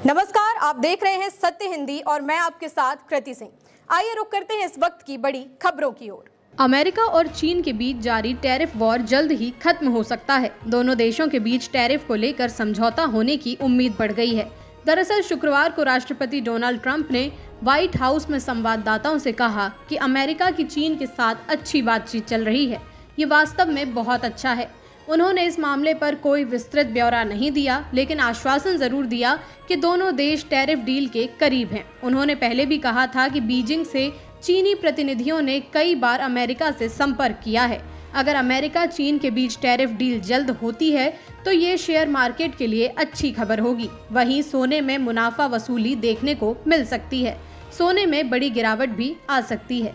नमस्कार, आप देख रहे हैं सत्य हिंदी और मैं आपके साथ कृति सिंह। आइए रुक करते हैं इस वक्त की बड़ी खबरों की ओर। अमेरिका और चीन के बीच जारी टैरिफ वॉर जल्द ही खत्म हो सकता है। दोनों देशों के बीच टैरिफ को लेकर समझौता होने की उम्मीद बढ़ गई है। दरअसल शुक्रवार को राष्ट्रपति डोनाल्ड ट्रंप ने व्हाइट हाउस में संवाददाताओं से कहा कि अमेरिका की चीन के साथ अच्छी बातचीत चल रही है। ये वास्तव में बहुत अच्छा है। उन्होंने इस मामले पर कोई विस्तृत ब्यौरा नहीं दिया, लेकिन आश्वासन जरूर दिया कि दोनों देश टैरिफ डील के करीब हैं। उन्होंने पहले भी कहा था कि बीजिंग से चीनी प्रतिनिधियों ने कई बार अमेरिका से संपर्क किया है। अगर अमेरिका चीन के बीच टैरिफ डील जल्द होती है तो ये शेयर मार्केट के लिए अच्छी खबर होगी। वहीं सोने में मुनाफा वसूली देखने को मिल सकती है। सोने में बड़ी गिरावट भी आ सकती है।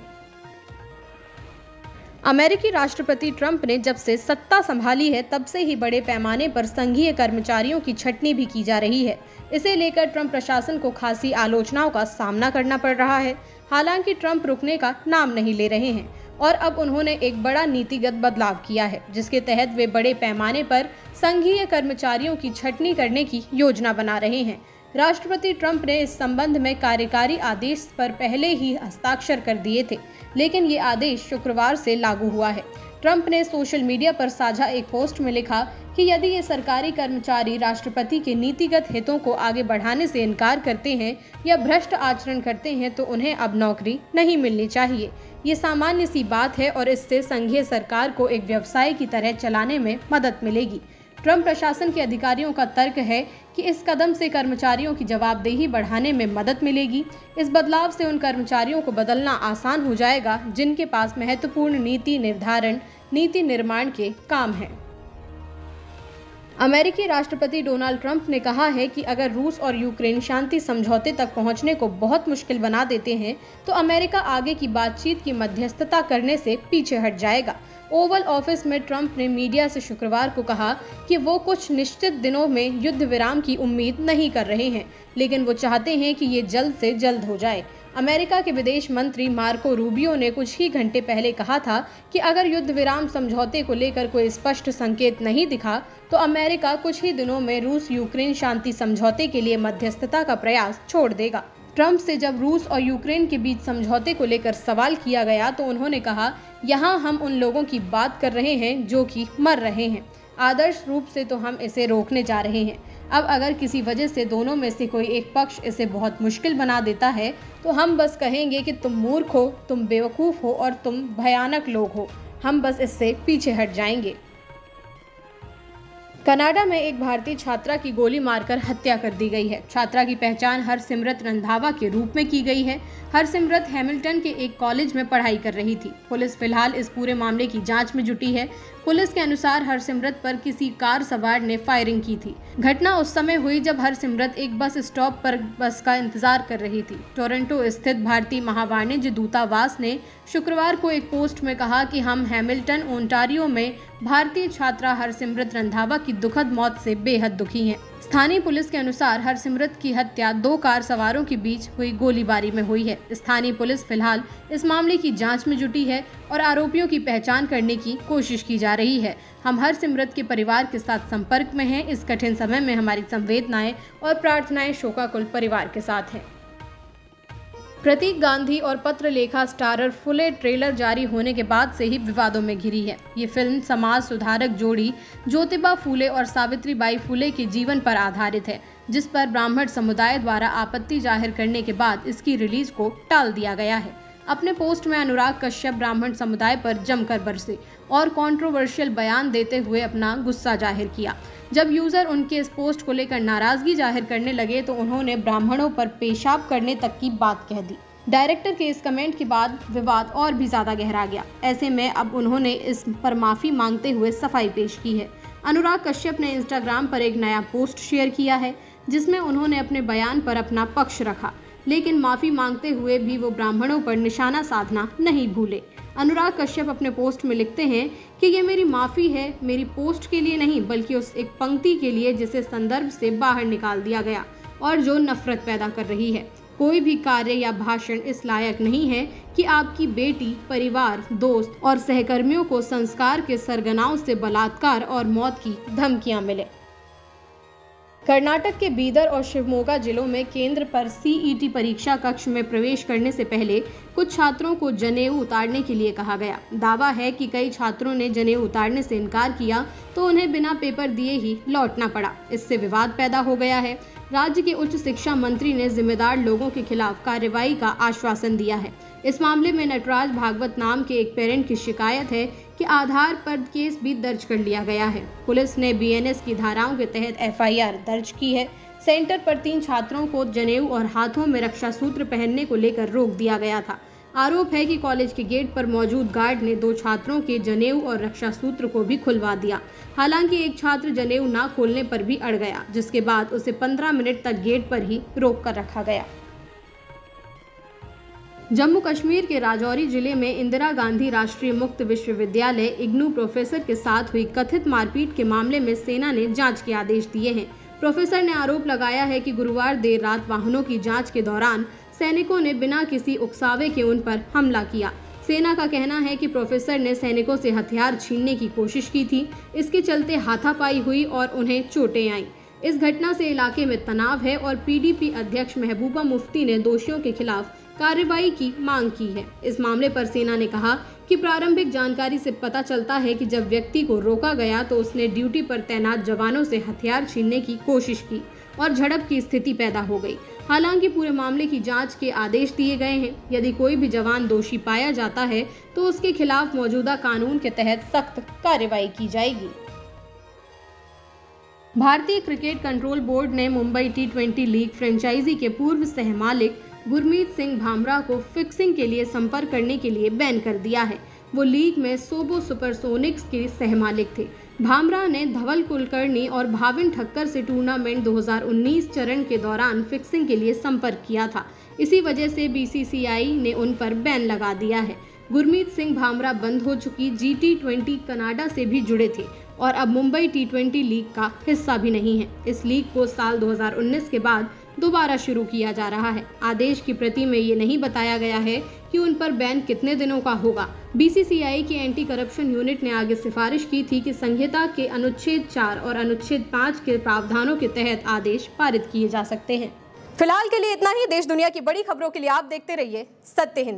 अमेरिकी राष्ट्रपति ट्रंप ने जब से सत्ता संभाली है तब से ही बड़े पैमाने पर संघीय कर्मचारियों की छटनी भी की जा रही है। इसे लेकर ट्रंप प्रशासन को खासी आलोचनाओं का सामना करना पड़ रहा है। हालांकि ट्रंप रुकने का नाम नहीं ले रहे हैं और अब उन्होंने एक बड़ा नीतिगत बदलाव किया है, जिसके तहत वे बड़े पैमाने पर संघीय कर्मचारियों की छटनी करने की योजना बना रहे हैं। राष्ट्रपति ट्रंप ने इस संबंध में कार्यकारी आदेश पर पहले ही हस्ताक्षर कर दिए थे, लेकिन ये आदेश शुक्रवार से लागू हुआ है। ट्रंप ने सोशल मीडिया पर साझा एक पोस्ट में लिखा कि यदि ये सरकारी कर्मचारी राष्ट्रपति के नीतिगत हितों को आगे बढ़ाने से इनकार करते हैं या भ्रष्ट आचरण करते हैं तो उन्हें अब नौकरी नहीं मिलनी चाहिए। ये सामान्य सी बात है और इससे संघीय सरकार को एक व्यवसाय की तरह चलाने में मदद मिलेगी। ट्रंप प्रशासन के अधिकारियों का तर्क है कि इस कदम से कर्मचारियों की जवाबदेही बढ़ाने में मदद मिलेगी। इस बदलाव से उन कर्मचारियों को बदलना आसान हो जाएगा जिनके पास महत्वपूर्ण नीति निर्धारण, नीति निर्माण के काम हैं। अमेरिकी राष्ट्रपति डोनाल्ड ट्रंप ने कहा है कि अगर रूस और यूक्रेन शांति समझौते तक पहुंचने को बहुत मुश्किल बना देते हैं तो अमेरिका आगे की बातचीत की मध्यस्थता करने से पीछे हट जाएगा। ओवल ऑफिस में ट्रंप ने मीडिया से शुक्रवार को कहा कि वो कुछ निश्चित दिनों में युद्ध विराम की उम्मीद नहीं कर रहे हैं, लेकिन वो चाहते हैं कि ये जल्द से जल्द हो जाए। अमेरिका के विदेश मंत्री मार्को रूबियो ने कुछ ही घंटे पहले कहा था कि अगर युद्ध विराम समझौते को लेकर कोई स्पष्ट संकेत नहीं दिखा तो अमेरिका कुछ ही दिनों में रूस यूक्रेन शांति समझौते के लिए मध्यस्थता का प्रयास छोड़ देगा। ट्रंप से जब रूस और यूक्रेन के बीच समझौते को लेकर सवाल किया गया तो उन्होंने कहा, यहाँ हम उन लोगों की बात कर रहे हैं जो कि मर रहे हैं। आदर्श रूप से तो हम इसे रोकने जा रहे हैं। अब अगर किसी वजह से दोनों में से कोई एक पक्ष इसे बहुत मुश्किल बना देता है तो हम बस कहेंगे कि तुम मूर्ख हो, तुम बेवकूफ़ हो और तुम भयानक लोग हो। हम बस इससे पीछे हट जाएंगे। कनाडा में एक भारतीय छात्रा की गोली मारकर हत्या कर दी गई है। छात्रा की पहचान हरसिमरत रंधावा के रूप में की गई है। हरसिमरत हैमिल्टन के एक कॉलेज में पढ़ाई कर रही थी। पुलिस फिलहाल इस पूरे मामले की जांच में जुटी है। पुलिस के अनुसार हरसिमरत पर किसी कार सवार ने फायरिंग की थी। घटना उस समय हुई जब हरसिमरत एक बस स्टॉप पर बस का इंतजार कर रही थी। टोरंटो स्थित भारतीय महावाणिज्य दूतावास ने शुक्रवार को एक पोस्ट में कहा कि हम हैमिल्टन, ओंटारियो में भारतीय छात्रा हरसिमरत रंधावा की दुखद मौत से बेहद दुखी हैं। स्थानीय पुलिस के अनुसार हरसिमरत की हत्या 2 कार सवारों के बीच हुई गोलीबारी में हुई है। स्थानीय पुलिस फिलहाल इस मामले की जांच में जुटी है और आरोपियों की पहचान करने की कोशिश की जा रही है। हम हरसिमरत के परिवार के साथ संपर्क में हैं। इस कठिन समय में हमारी संवेदनाएं और प्रार्थनाएं शोकाकुल परिवार के साथ हैं। प्रतीक गांधी और पत्र लेखा स्टारर फुले ट्रेलर जारी होने के बाद से ही विवादों में घिरी है। ये फिल्म समाज सुधारक जोड़ी ज्योतिबा फुले और सावित्रीबाई फुले के जीवन पर आधारित है, जिस पर ब्राह्मण समुदाय द्वारा आपत्ति जाहिर करने के बाद इसकी रिलीज को टाल दिया गया है। अपने पोस्ट में अनुराग कश्यप ब्राह्मण समुदाय पर जमकर बरसे और कंट्रोवर्शियल बयान देते हुए अपना गुस्सा जाहिर किया। जब यूजर उनके इस पोस्ट को लेकर नाराजगी जाहिर करने लगे तो उन्होंने ब्राह्मणों पर पेशाब करने तक की बात कह दी। डायरेक्टर के इस कमेंट के बाद विवाद और भी ज्यादा गहरा गया। ऐसे में अब उन्होंने इस पर माफी मांगते हुए सफाई पेश की है। अनुराग कश्यप ने इंस्टाग्राम पर एक नया पोस्ट शेयर किया है जिसमें उन्होंने अपने बयान पर अपना पक्ष रखा, लेकिन माफी मांगते हुए भी वो ब्राह्मणों पर निशाना साधना नहीं भूले। अनुराग कश्यप अपने पोस्ट में लिखते हैं कि ये मेरी माफ़ी है, मेरी पोस्ट के लिए नहीं बल्कि उस एक पंक्ति के लिए जिसे संदर्भ से बाहर निकाल दिया गया और जो नफरत पैदा कर रही है। कोई भी कार्य या भाषण इस लायक नहीं है कि आपकी बेटी, परिवार, दोस्त और सहकर्मियों को संस्कार के सरगनाओं से बलात्कार और मौत की धमकियां मिले। कर्नाटक के बीदर और शिवमोगा जिलों में केंद्र पर सीईटी परीक्षा कक्ष में प्रवेश करने से पहले कुछ छात्रों को जनेऊ उतारने के लिए कहा गया। दावा है कि कई छात्रों ने जनेऊ उतारने से इनकार किया तो उन्हें बिना पेपर दिए ही लौटना पड़ा। इससे विवाद पैदा हो गया है। राज्य के उच्च शिक्षा मंत्री ने जिम्मेदार लोगों के खिलाफ कार्रवाई का आश्वासन दिया है। इस मामले में नटराज भागवत नाम के एक पेरेंट की शिकायत है कि आधार पर केस भी दर्ज कर लिया गया है। पुलिस ने बीएनएस की धाराओं के तहत एफआईआर दर्ज की है। सेंटर पर 3 छात्रों को जनेऊ और हाथों में रक्षा सूत्र पहनने को लेकर रोक दिया गया था। आरोप है कि कॉलेज के गेट पर मौजूद गार्ड ने 2 छात्रों के जनेऊ और रक्षा सूत्र को भी खुलवा दिया। हालांकि एक छात्र जनेऊ न खोलने पर भी अड़ गया, जिसके बाद उसे 15 मिनट तक गेट पर ही रोक कर रखा गया। जम्मू कश्मीर के राजौरी जिले में इंदिरा गांधी राष्ट्रीय मुक्त विश्वविद्यालय इग्नू प्रोफेसर के साथ हुई कथित मारपीट के मामले में सेना ने जांच के आदेश दिए हैं। प्रोफेसर ने आरोप लगाया है कि गुरुवार देर रात वाहनों की जांच के दौरान सैनिकों ने बिना किसी उकसावे के उन पर हमला किया। सेना का कहना है कि प्रोफेसर ने सैनिकों से हथियार छीनने की कोशिश की थी। इसके चलते हाथापाई हुई और उन्हें चोटें आईं। इस घटना से इलाके में तनाव है और पीडीपी अध्यक्ष महबूबा मुफ्ती ने दोषियों के खिलाफ कार्रवाई की मांग की है। इस मामले पर सेना ने कहा कि प्रारंभिक जानकारी से पता चलता है कि जब व्यक्ति को रोका गया तो उसने ड्यूटी पर तैनात जवानों से हथियार छीनने की कोशिश की और झड़प की स्थिति पैदा हो गई। हालांकि पूरे मामले की जांच के आदेश दिए गए हैं। यदि कोई भी जवान दोषी पाया जाता है तो उसके खिलाफ मौजूदा कानून के तहत सख्त कार्रवाई की जाएगी। भारतीय क्रिकेट कंट्रोल बोर्ड ने मुंबई T20 लीग फ्रेंचाइजी के पूर्व सह मालिक गुरमीत सिंह भामरा को फिक्सिंग के लिए संपर्क करने के लिए बैन कर दिया है। वो लीग में सोबो सुपरसोनिक्स के सह मालिक थे। भामरा ने धवल कुलकर्णी और भाविन ठक्कर से टूर्नामेंट 2019 चरण के दौरान फिक्सिंग के लिए संपर्क किया था। इसी वजह से बीसीसीआई ने उन पर बैन लगा दिया है। गुरमीत सिंह भामरा बंद हो चुकी G20 कनाडा से भी जुड़े थे और अब मुंबई T20 लीग का हिस्सा भी नहीं है। इस लीग को साल 2019 के बाद दोबारा शुरू किया जा रहा है। आदेश की प्रति में ये नहीं बताया गया है कि उन पर बैन कितने दिनों का होगा। बीसीसीआई की एंटी करप्शन यूनिट ने आगे सिफारिश की थी कि संहिता के अनुच्छेद 4 और अनुच्छेद 5 के प्रावधानों के तहत आदेश पारित किए जा सकते हैं। फिलहाल के लिए इतना ही। देश दुनिया की बड़ी खबरों के लिए आप देखते रहिए सत्य हिंदी।